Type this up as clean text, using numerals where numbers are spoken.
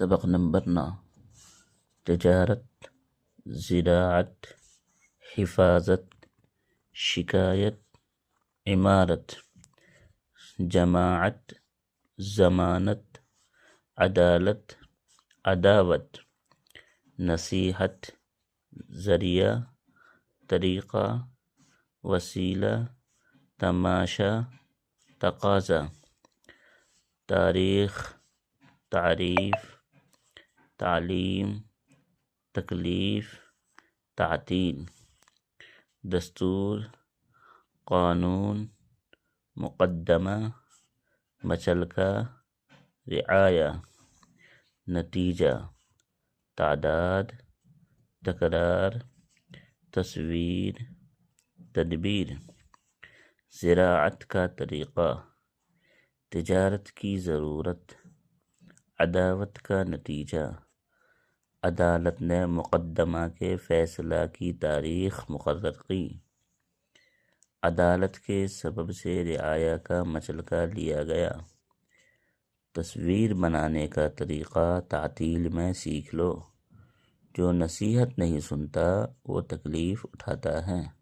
سبق نمبر 9 تجارت، زراعت، حفاظت، شکایت، عمارت، جماعت، ضمانت، عدالت، عداوت، نصیحت، ذریعہ، طریقہ، وسیلہ، تماشا، تقاضا، تاریخ، تعریف، تعلیم، تکلیف، تعطیل، دستور، قانون، مقدمہ، مچلکا، رعایا، نتیجہ، تعداد، تکرار، تصویر، تدبیر۔ زراعت کا طریقہ، تجارت کی ضرورت، عداوت کا نتیجہ، عدالت نے مقدمہ کے فیصلہ کی تاریخ مقرر کی، عدالت کے سبب سے رعایا کا مچلکا لیا گیا، تصویر بنانے کا طریقہ تعطیل میں سیکھ لو، جو نصیحت نہیں سنتا وہ تکلیف اٹھاتا ہے۔